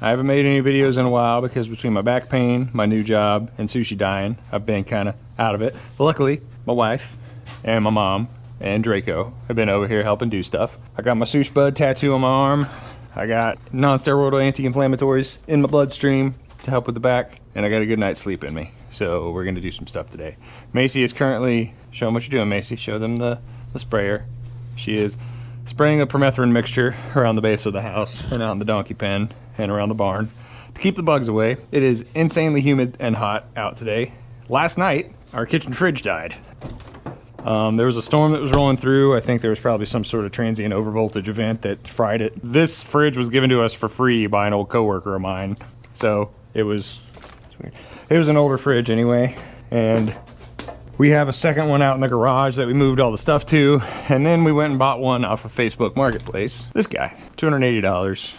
I haven't made any videos in a while because between my back pain, my new job, and sushi dying, I've been kind of out of it. But luckily, my wife and my mom and Draco have been over here helping do stuff. I got my sushi bud tattoo on my arm. I got non-steroidal anti-inflammatories in my bloodstream to help with the back, and I got a good night's sleep in me. So we're gonna do some stuff today. Macy is currently, show them what you're doing, Macy. Show them the sprayer. She is spraying a permethrin mixture around the base of the house and out in the donkey pen and around the barn to keep the bugs away. It is insanely humid and hot out today. Last night, our kitchen fridge died. There was a storm that was rolling through. I think there was probably some sort of transient overvoltage event that fried it. This fridge was given to us for free by an old coworker of mine. So it was an older fridge anyway. And we have a second one out in the garage that we moved all the stuff to. And then we went and bought one off of Facebook Marketplace. This guy, $280.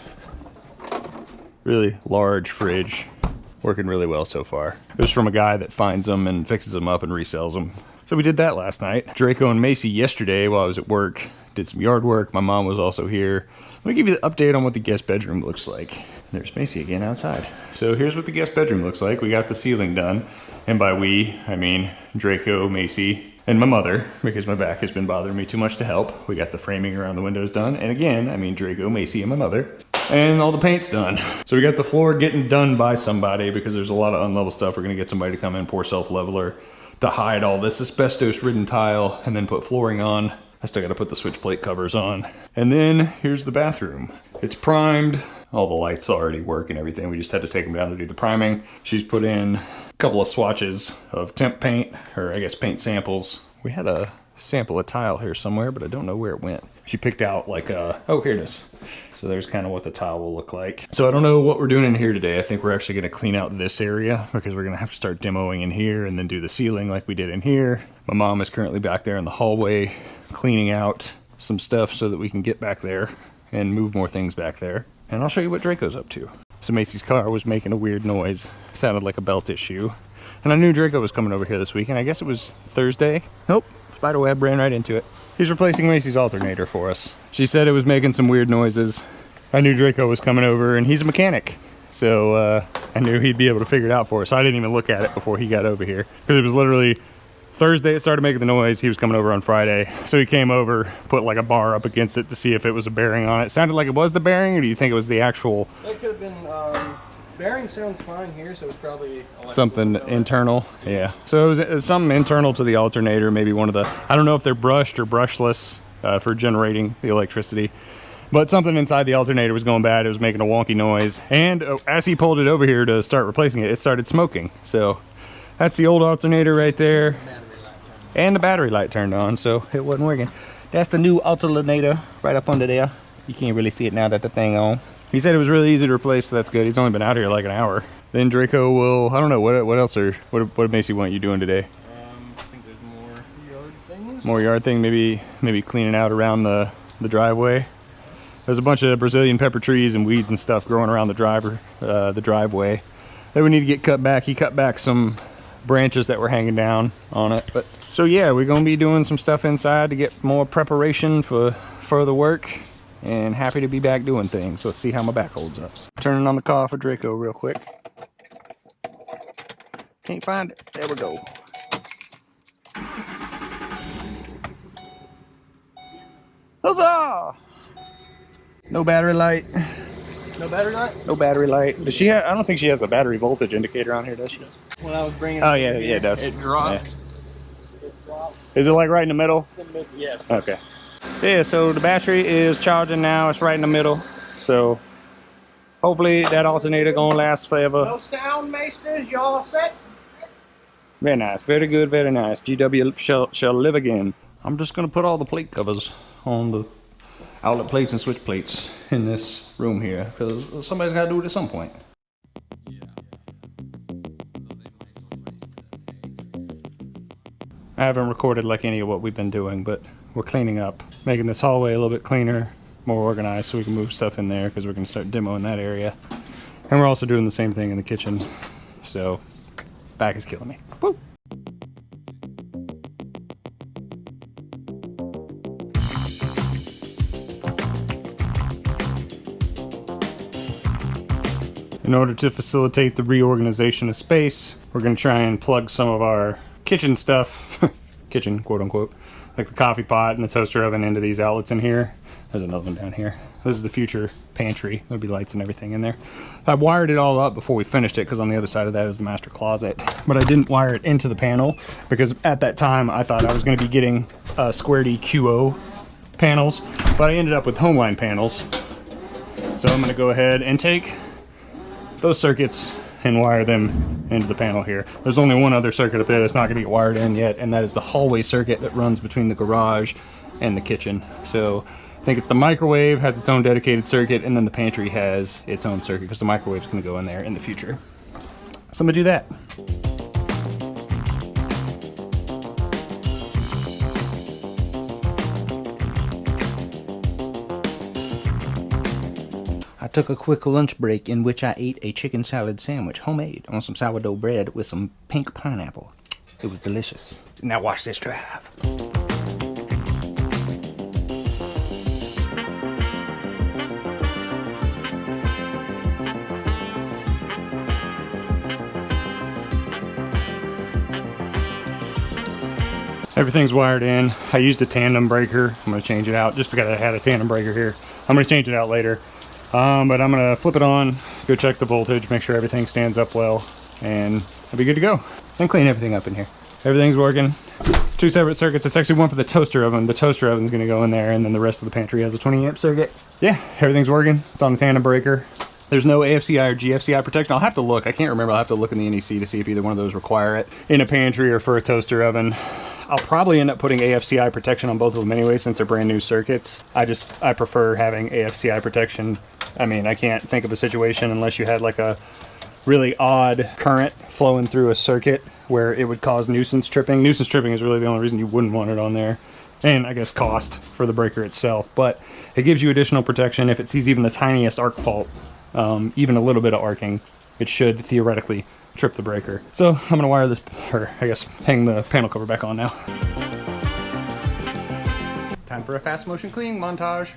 Really large fridge. Working really well so far. It was from a guy that finds them and fixes them up and resells them. So we did that last night. Draco and Macy yesterday while I was at work did some yard work. My mom was also here. Let me give you the update on what the guest bedroom looks like. There's Macy again outside. So here's what the guest bedroom looks like. We got the ceiling done. And by we, I mean Draco, Macy, and my mother, because my back has been bothering me too much to help. We got the framing around the windows done. And again, I mean Draco, Macy, and my mother. And all the paint's done. So we got the floor getting done by somebody because there's a lot of unlevel stuff. We're gonna get somebody to come in, pour self-leveler to hide all this asbestos-ridden tile and then put flooring on. I still gotta put the switch plate covers on. And then here's the bathroom. It's primed. All the lights already work and everything. We just had to take them down to do the priming. She's put in a couple of swatches of temp paint, or I guess paint samples. We had a sample of tile here somewhere, but I don't know where it went. She picked out like oh, here it is. So there's kind of what the tile will look like. So I don't know what we're doing in here today. I think we're actually gonna clean out this area because we're gonna have to start demoing in here and then do the ceiling like we did in here. My mom is currently back there in the hallway cleaning out some stuff so that we can get back there and move more things back there. And I'll show you what Draco's up to. So Macy's car was making a weird noise. Sounded like a belt issue. And I knew Draco was coming over here this week, and I guess it was Thursday. Nope, spiderweb ran right into it. He's replacing Macy's alternator for us. She said it was making some weird noises. I knew Draco was coming over, and he's a mechanic. So I knew he'd be able to figure it out for us. I didn't even look at it before he got over here. Because it was literally Thursday it started making the noise. He was coming over on Friday. So he came over, put like a bar up against it to see if it was a bearing on it. It sounded like it was the bearing, or do you think it was the actual? It could have been, bearing sounds fine here, so it's probably something internal. Yeah. So it was something internal to the alternator, maybe one of the, I don't know if they're brushed or brushless for generating the electricity. But something inside the alternator was going bad. It was making a wonky noise. And as he pulled it over here to start replacing it, it started smoking. So that's the old alternator right there. And the battery light turned on, so it wasn't working. That's the new alternator right up under there. You can't really see it now that the thing on. He said it was really easy to replace, so that's good. He's only been out here like an hour. Then Draco will, I don't know, what else are, what did Macy want you doing today? I think there's more yard things. More yard thing, maybe cleaning out around the driveway. There's a bunch of Brazilian pepper trees and weeds and stuff growing around the driveway that we need to get cut back. He cut back some branches that were hanging down on it. But so yeah, we're gonna be doing some stuff inside to get more preparation for further work, and happy to be back doing things. Let's see how my back holds up. Turning on the car for Draco real quick. Can't find it. There we go. Huzzah! No battery light. No battery light? No battery light. Does she have, I don't think she has a battery voltage indicator on here, does she? When I was bringing oh yeah, yeah, it does. It dropped. Yeah. It dropped. Is it like right in the middle? Yes. Okay. Yeah, so the battery is charging now. It's right in the middle. So hopefully that alternator gonna last forever. No sound maesters, y'all set? Very nice. Very good. Very nice. GW shall live again. I'm just gonna put all the plate covers on the outlet plates and switch plates in this room here because somebody's got to do it at some point. I haven't recorded like any of what we've been doing, but we're cleaning up, making this hallway a little bit cleaner, more organized so we can move stuff in there because we're going to start demoing that area. And we're also doing the same thing in the kitchen. So back is killing me. Woo! In order to facilitate the reorganization of space, we're going to try and plug some of our kitchen stuff, kitchen quote unquote, like the coffee pot and the toaster oven into these outlets in here. There's another one down here. This is the future pantry. There'll be lights and everything in there. I wired it all up before we finished it because on the other side of that is the master closet. But I didn't wire it into the panel because at that time I thought I was going to be getting Square D QO panels, but I ended up with Homeline panels. So I'm going to go ahead and take those circuits and wire them into the panel here. There's only one other circuit up there that's not going to get wired in yet, and that is the hallway circuit that runs between the garage and the kitchen. So I think it's the microwave has its own dedicated circuit, and then the pantry has its own circuit because the microwave's going to go in there in the future. So I'm going to do that. I took a quick lunch break in which I ate a chicken salad sandwich, homemade, on some sourdough bread with some pink pineapple. It was delicious. Now watch this drive. Everything's wired in. I used a tandem breaker. I'm going to change it out just because I had a tandem breaker here. I'm going to change it out later. But I'm going to flip it on, go check the voltage, make sure everything stands up well, and I'll be good to go. And clean everything up in here. Everything's working. Two separate circuits. It's actually one for the toaster oven. The toaster oven's going to go in there, and then the rest of the pantry has a 20 amp circuit. Yeah, everything's working. It's on the tandem breaker. There's no AFCI or GFCI protection. I'll have to look. I can't remember. I'll have to look in the NEC to see if either one of those require it in a pantry or for a toaster oven. I'll probably end up putting AFCI protection on both of them anyway since they're brand new circuits. I prefer having AFCI protection. I mean, I can't think of a situation unless you had like a really odd current flowing through a circuit where it would cause nuisance tripping. Nuisance tripping is really the only reason you wouldn't want it on there. And I guess cost for the breaker itself. But it gives you additional protection if it sees even the tiniest arc fault, even a little bit of arcing. It should theoretically trip the breaker. So I'm going to wire this, or I guess hang the panel cover back on now. Time for a fast motion cleaning montage.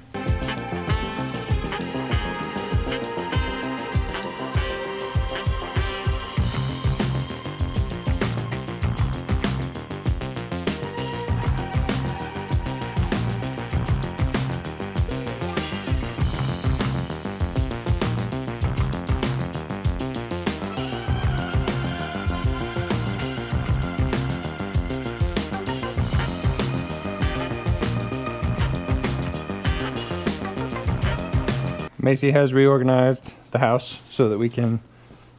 Macy has reorganized the house so that we can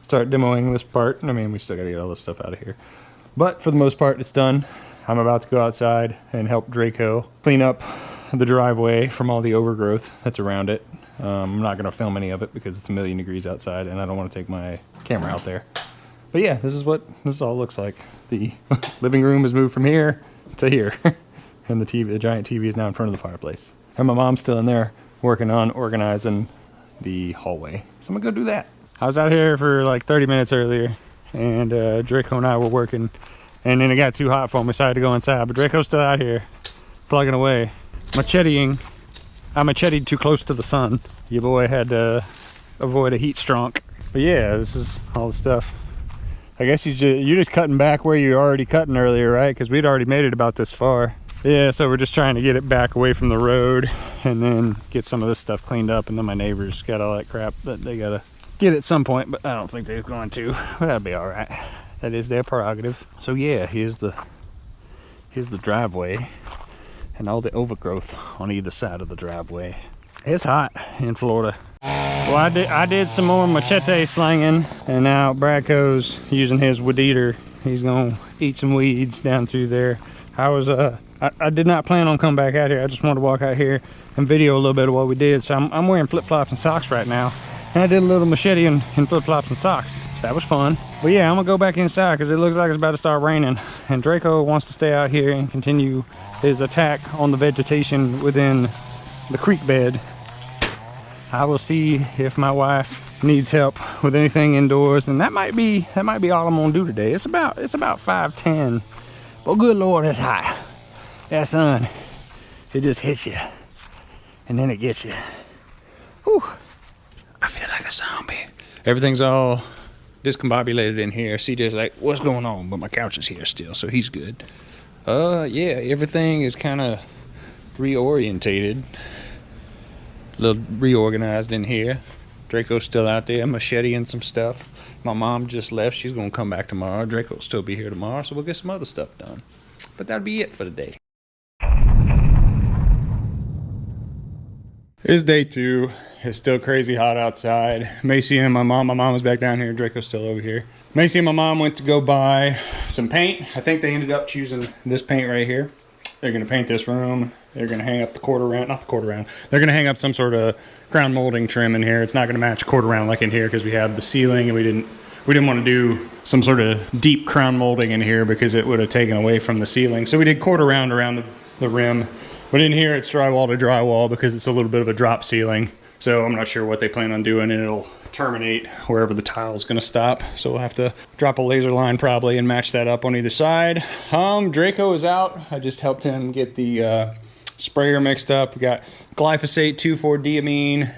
start demoing this part. I mean, we still gotta get all this stuff out of here. But for the most part, it's done. I'm about to go outside and help Draco clean up the driveway from all the overgrowth that's around it. I'm not gonna film any of it because it's 1,000,000 degrees outside and I don't wanna take my camera out there. But yeah, this is what this all looks like. The living room has moved from here to here. And the giant TV is now in front of the fireplace. And my mom's still in there working on organizing the hallway. So I'm gonna go do that. I was out here for like 30 minutes earlier and Draco and I were working and then it got too hot for him. We decided to go inside, but Draco's still out here plugging away. Macheting. I machetied too close to the sun. Your boy had to avoid a heat stroke. But yeah, this is all the stuff. I guess you're just cutting back where you were already cutting earlier, right? Because we'd already made it about this far. Yeah, so we're just trying to get it back away from the road and then get some of this stuff cleaned up. And then my neighbors got all that crap that they gotta get at some point, but I don't think they're going to. But that'll be all right. That is their prerogative. So yeah, here's the driveway and all the overgrowth on either side of the driveway. It's hot in Florida. Well, I did some more machete slinging, and now Bradco's using his weed eater. He's gonna eat some weeds down through there. I did not plan on coming back out here. I just wanted to walk out here and video a little bit of what we did. So I'm wearing flip-flops and socks right now. And I did a little machete in flip-flops and socks. So that was fun. But yeah, I'm gonna go back inside because it looks like it's about to start raining. And Draco wants to stay out here and continue his attack on the vegetation within the creek bed. I will see if my wife needs help with anything indoors. And that might be all I'm gonna do today. It's about 5:10. But good Lord, it's hot. That sun, it just hits you. And then it gets you. Whew. I feel like a zombie. Everything's all discombobulated in here. CJ's like, what's going on? But my couch is here still, so he's good. Yeah, everything is kind of reorientated. A little reorganized in here. Draco's still out there macheteing some stuff. My mom just left. She's going to come back tomorrow. Draco'll still be here tomorrow, so we'll get some other stuff done. But that'll be it for the day. It's day 2. It's still crazy hot outside. Macy and my mom was back down here. Draco's still over here. Macy and my mom went to go buy some paint. I think they ended up choosing this paint right here. They're going to paint this room. They're going to hang up the quarter round, not the quarter round. They're going to hang up some sort of crown molding trim in here. It's not going to match quarter round like in here because we have the ceiling and we didn't want to do some sort of deep crown molding in here because it would have taken away from the ceiling. So we did quarter round around the rim. But in here it's drywall to drywall because it's a little bit of a drop ceiling. So I'm not sure what they plan on doing, and it'll terminate wherever the tile's gonna stop. So we'll have to drop a laser line probably and match that up on either side. Draco is out. I just helped him get the sprayer mixed up. We got glyphosate 2,4-diamine,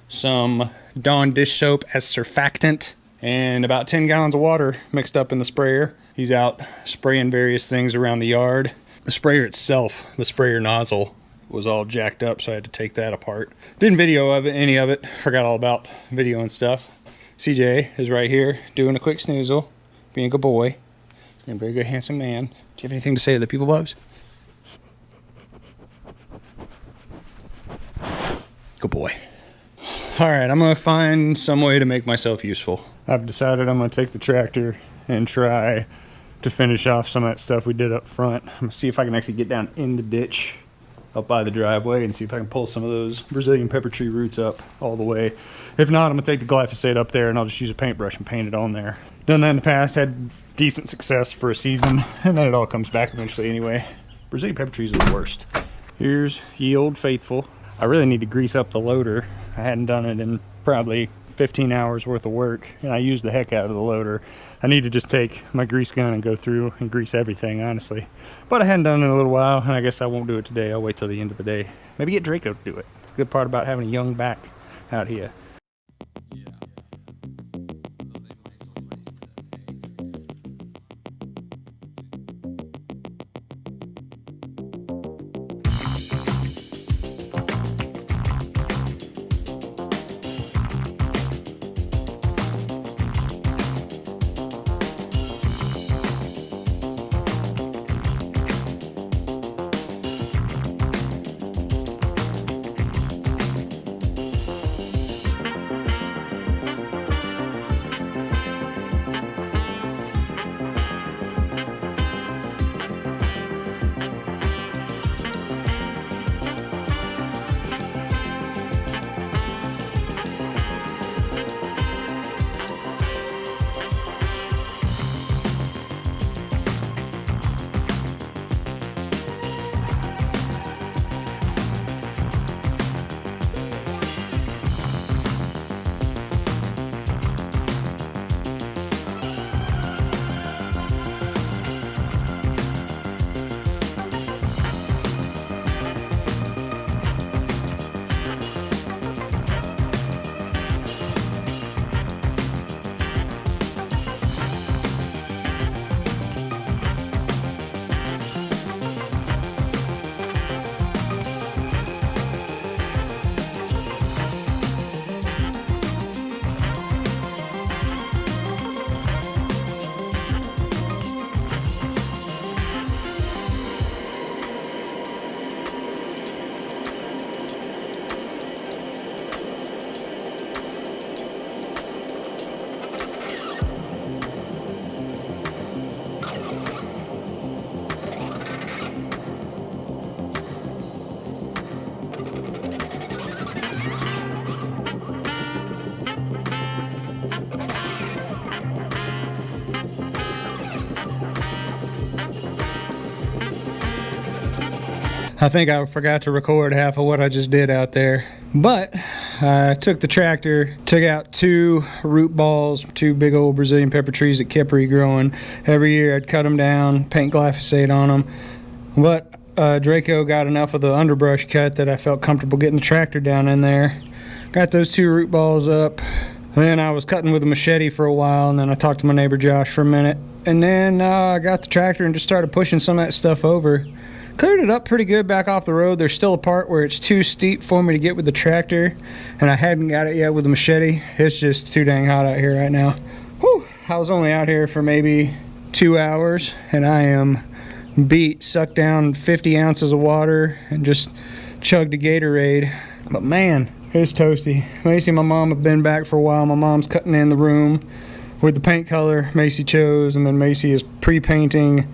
some Dawn dish soap as surfactant, and about 10 gallons of water mixed up in the sprayer. He's out spraying various things around the yard. The sprayer itself, the sprayer nozzle, was all jacked up, so I had to take that apart. Didn't video any of it. Forgot all about video and stuff. CJ is right here doing a quick snoozle, being a good boy, and a very good, handsome man. Do you have anything to say to the people, Bubs? Good boy. All right, I'm gonna find some way to make myself useful. I've decided I'm gonna take the tractor and try to finish off some of that stuff we did up front. I'm gonna see if I can actually get down in the ditch up by the driveway and see if I can pull some of those Brazilian pepper tree roots up all the way. If not, I'm gonna take the glyphosate up there and I'll just use a paintbrush and paint it on there. Done that in the past, had decent success for a season, and then it all comes back eventually anyway. Brazilian pepper trees are the worst. Here's Ye Old Faithful. I really need to grease up the loader. I hadn't done it in probably 15 hours worth of work, and I used the heck out of the loader. I need to just take my grease gun and go through and grease everything, honestly. But I hadn't done it in a little while, and I guess I won't do it today. I'll wait till the end of the day. Maybe get Draco to do it. It's a good part about having a young back out here. I think I forgot to record half of what I just did out there. But I took the tractor, took out 2 root balls, 2 big old Brazilian pepper trees that kept regrowing. Every year I'd cut them down, paint glyphosate on them. But Draco got enough of the underbrush cut that I felt comfortable getting the tractor down in there. Got those 2 root balls up, Then I was cutting with a machete for a while, and then I talked to my neighbor Josh for a minute. And then I got the tractor and just started pushing some of that stuff over. Cleared it up pretty good back off the road. There's still a part where it's too steep for me to get with the tractor, and I hadn't got it yet with the machete. It's just too dang hot out here right now. Whew, I was only out here for maybe 2 hours, and I am beat. Sucked down 50 ounces of water and just chugged a Gatorade. But man, it's toasty. Macy and my mom have been back for a while. My mom's cutting in the room with the paint color Macy chose, and then Macy is pre-painting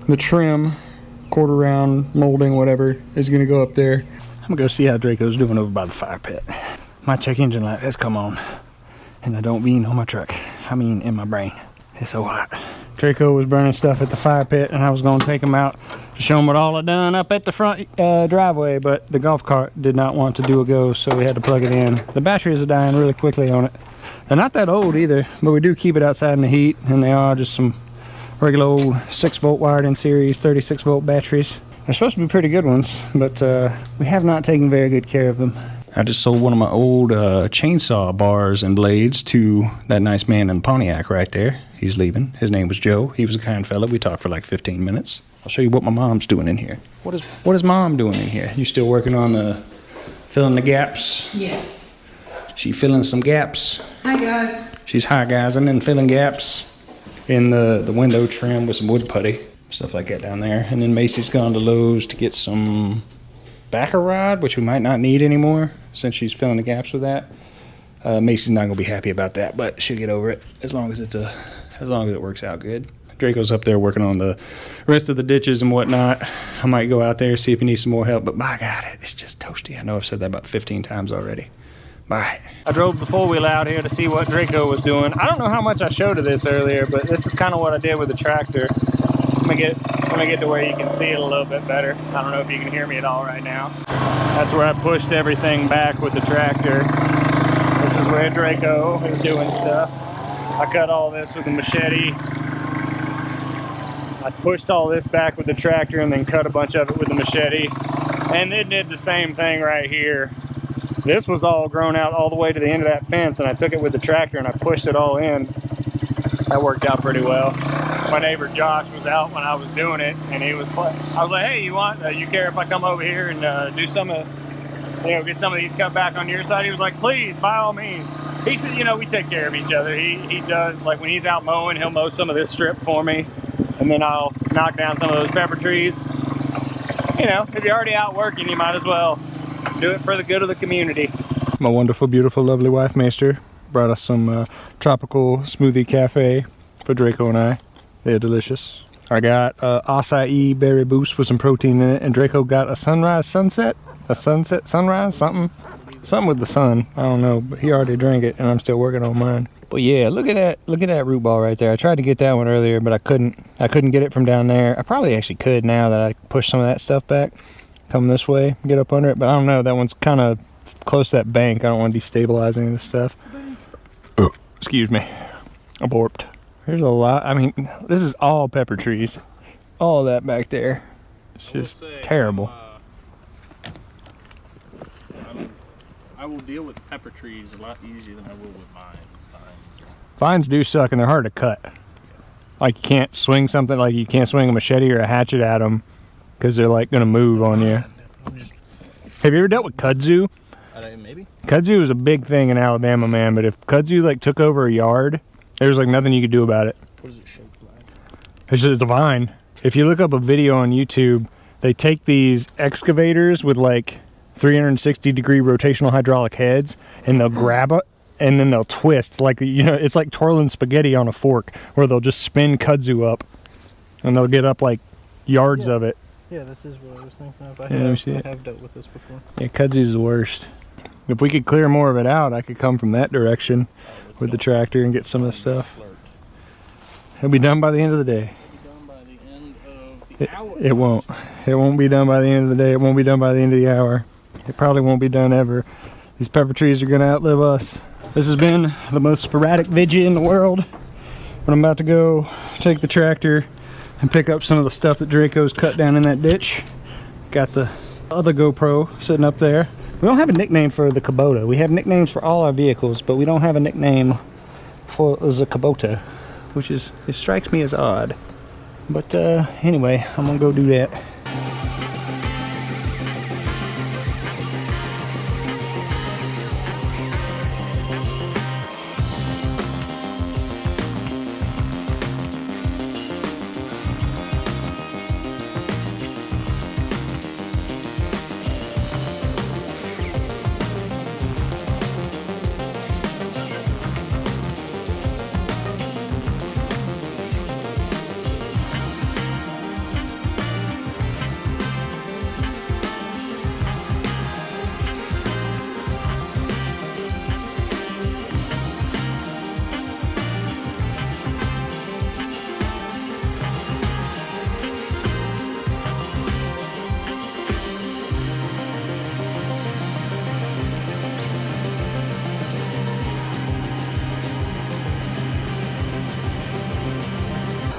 the trim, quarter round molding, whatever is gonna go up there. I'm gonna go see how Draco's doing over by the fire pit. My check engine light has come on, and I don't mean on my truck, I mean in my brain. It's so hot. Draco was burning stuff at the fire pit, and I was gonna take him out to show him what all I done up at the front driveway, but the golf cart did not want to do a go, so we had to plug it in. The batteries are dying really quickly on it. They're not that old either, but we do keep it outside in the heat, and they are just some regular old 6-volt wired in series 36-volt batteries. They're supposed to be pretty good ones, but we have not taken very good care of them. I just sold one of my old chainsaw bars and blades to that nice man in the Pontiac right there. He's leaving. His name was Joe. He was a kind fella. We talked for like 15 minutes. I'll show you what my mom's doing in here. What is mom doing in here? You still working on the filling the gaps? Yes. She filling some gaps. Hi guys. She's high-guysing and filling gaps in the window trim with some wood putty, stuff like that down there. And then Macy's gone to Lowe's to get some backer rod, which we might not need anymore since she's filling the gaps with that. Macy's not gonna be happy about that, but she'll get over it as long as it works out good. Draco's up there working on the rest of the ditches and whatnot. I might go out there, see if he needs some more help, but my God, it's just toasty. I know I've said that about 15 times already. Bye. I drove the four-wheel out here to see what Draco was doing. I don't know how much I showed of this earlier, but this is kind of what I did with the tractor. Let me get to where you can see it a little bit better. I don't know if you can hear me at all right now. That's where I pushed everything back with the tractor. This is where Draco is doing stuff. I cut all this with a machete. I pushed all this back with the tractor and then cut a bunch of it with the machete. And it did the same thing right here. This was all grown out all the way to the end of that fence, and I took it with the tractor and I pushed it all in. That worked out pretty well. My neighbor Josh was out when I was doing it, and he was like, I was like, hey, you care if I come over here and do some of, get some of these cut back on your side? He was like, please, by all means. He said, we take care of each other. He does, like when he's out mowing, he'll mow some of this strip for me, and then I'll knock down some of those pepper trees. If you're already out working, you might as well do it for the good of the community. My wonderful, beautiful, lovely wife, Maester, brought us some tropical smoothie cafe for Draco and I. They're delicious. I got acai berry boost with some protein in it, and Draco got a sunrise sunset, a sunset sunrise, something with the sun. I don't know, but he already drank it, and I'm still working on mine. But yeah, look at that root ball right there. I tried to get that one earlier, but I couldn't get it from down there. I probably actually could now that I pushed some of that stuff back. Come this way, get up under it, but I don't know. That one's kind of close to that bank. I don't want to destabilize any of this stuff. Oh, excuse me, I burped. There's a lot. I mean, this is all pepper trees. All of that back there. It's just terrible. I will deal with pepper trees a lot easier than I will with vines. Vines do suck, and they're hard to cut. Like you can't swing something, like you can't swing a machete or a hatchet at them because they're like gonna move on you. Have you ever dealt with kudzu? Maybe. Kudzu is a big thing in Alabama, man. But if kudzu like took over a yard, there's like nothing you could do about it. What is it shaped like? It's just a vine. If you look up a video on YouTube, they take these excavators with like 360-degree rotational hydraulic heads, and they'll grab it, and then they'll twist like it's like twirling spaghetti on a fork, where they'll just spin kudzu up, and they'll get up like yards of it. Yeah, this is what I was thinking of. I have dealt with this before. Yeah, kudzu's the worst. If we could clear more of it out, I could come from that direction with the tractor and get some of the stuff. It'll be done by the end of the day. It won't. It won't be done by the end of the day. It won't be done by the end of the hour. It probably won't be done ever. These pepper trees are going to outlive us. This has been the most sporadic video in the world. But I'm about to go take the tractor and pick up some of the stuff that Draco's cut down in that ditch. Got the other GoPro sitting up there. We don't have a nickname for the Kubota. We have nicknames for all our vehicles, but we don't have a nickname for the Kubota, which is, it strikes me as odd. But anyway, I'm gonna go do that.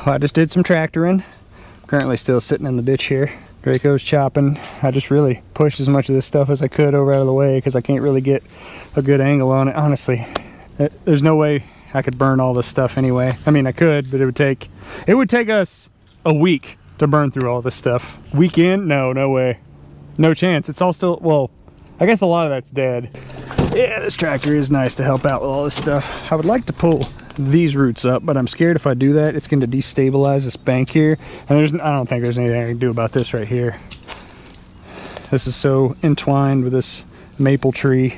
I just did some tractoring. Currently still sitting in the ditch here. Draco's chopping. I just really pushed as much of this stuff as I could over out of the way because I can't really get a good angle on it. Honestly, there's no way I could burn all this stuff anyway. I mean, I could, but it would take us a week to burn through all this stuff. Weekend? No way. No chance. It's all still, well, I guess a lot of that's dead. Yeah, this tractor is nice to help out with all this stuff. I would like to pull these roots up, but I'm scared if I do that, it's going to destabilize this bank here. And I don't think there's anything I can do about this right here. This is so entwined with this maple tree.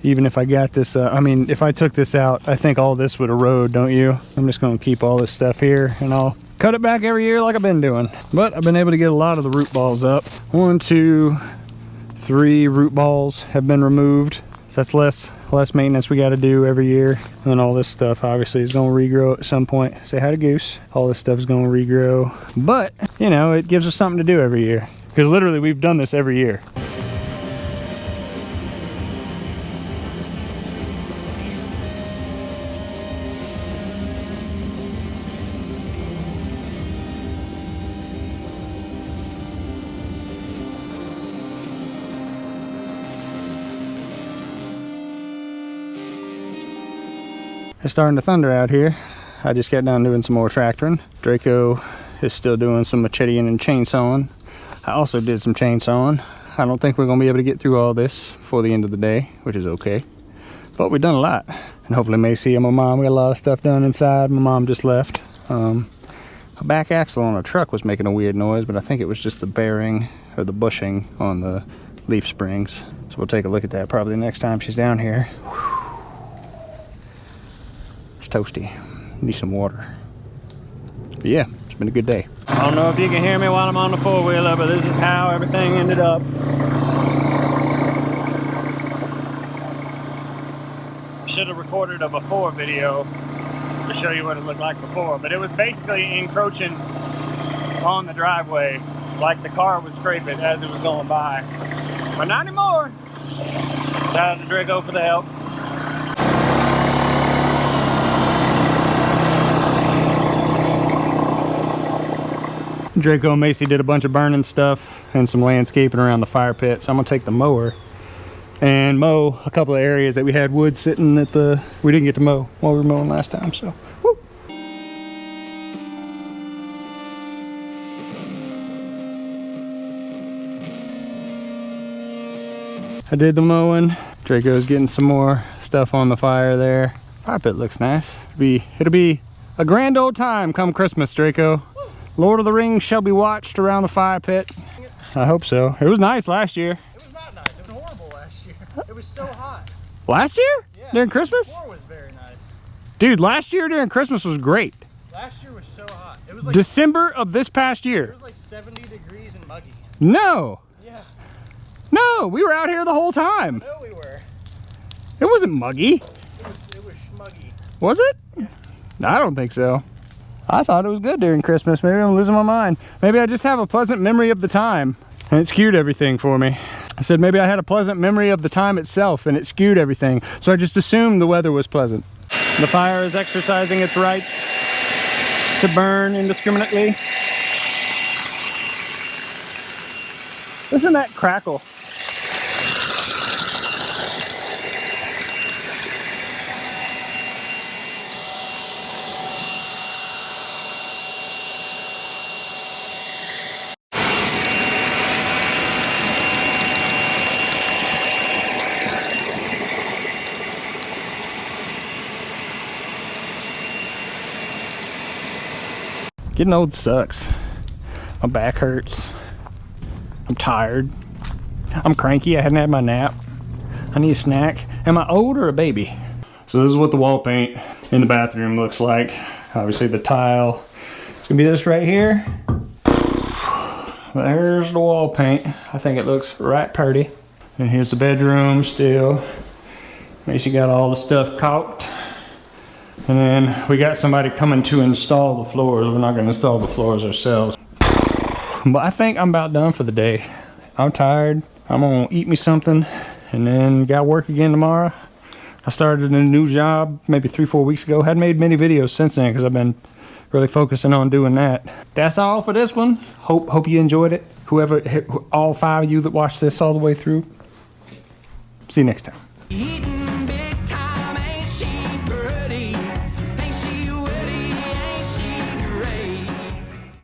Even if I got this, I mean, if I took this out, I think all this would erode, don't you? I'm just going to keep all this stuff here, and I'll cut it back every year like I've been doing. But I've been able to get a lot of the root balls up. 1, 2, 3 root balls have been removed. So that's less maintenance we got to do every year. And then all this stuff obviously is going to regrow at some point. Say hi to Goose. All this stuff is going to regrow. But, you know, it gives us something to do every year. Because literally we've done this every year. It's starting to thunder out here. I just got done doing some more tractoring. Draco is still doing some macheting and chainsawing. I also did some chainsawing. I don't think we're gonna be able to get through all this before the end of the day, which is okay. But we've done a lot. And hopefully Macy and my mom got a lot of stuff done inside. My mom just left. A back axle on a truck was making a weird noise, but I think it was just the bearing or the bushing on the leaf springs. So we'll take a look at that probably next time she's down here. It's toasty. Need some water. But yeah, it's been a good day. I don't know if you can hear me while I'm on the four-wheeler, but this is how everything ended up. Should have recorded a before video to show you what it looked like before, but it was basically encroaching on the driveway like the car would scrape it as it was going by. But not anymore. Shout out to Draco for the help. Draco and Macy did a bunch of burning stuff and some landscaping around the fire pit, so I'm gonna take the mower and mow a couple of areas that we had wood sitting at the, we didn't get to mow while we were mowing last time, so woo. I did the mowing. Draco's getting some more stuff on the fire there. Fire pit looks nice. It'll be a grand old time come Christmas, Draco. Lord of the Rings shall be watched around the fire pit. I hope so. It was nice last year. It was not nice. It was horrible last year. It was so hot. Last year? Yeah. During Christmas? Before was very nice. Dude, last year during Christmas was great. Last year was so hot. It was like December of this past year. It was like 70 degrees and muggy. No. Yeah. No, we were out here the whole time. I know we were. It wasn't muggy. It was schmuggy. Was it? Yeah. I don't think so. I thought it was good during Christmas. Maybe I'm losing my mind. Maybe I just have a pleasant memory of the time and it skewed everything for me. I said maybe I had a pleasant memory of the time itself and it skewed everything. So I just assumed the weather was pleasant. The fire is exercising its rights to burn indiscriminately. Listen to that crackle. Getting old sucks. My back hurts. I'm tired. I'm cranky. I haven't had my nap. I need a snack. Am I old or a baby? So this is what the wall paint in the bathroom looks like. Obviously the tile. It's gonna be this right here. There's the wall paint. I think it looks right pretty. And here's the bedroom still. Macy got all the stuff caulked. And then we got somebody coming to install the floors. We're not gonna install the floors ourselves. But I think I'm about done for the day. I'm tired. I'm gonna eat me something and then gotta work again tomorrow. I started a new job maybe 3-4 weeks ago. Hadn't made many videos since then because I've been really focusing on doing that. That's all for this one. Hope you enjoyed it. Whoever, all 5 of you that watched this all the way through. See you next time.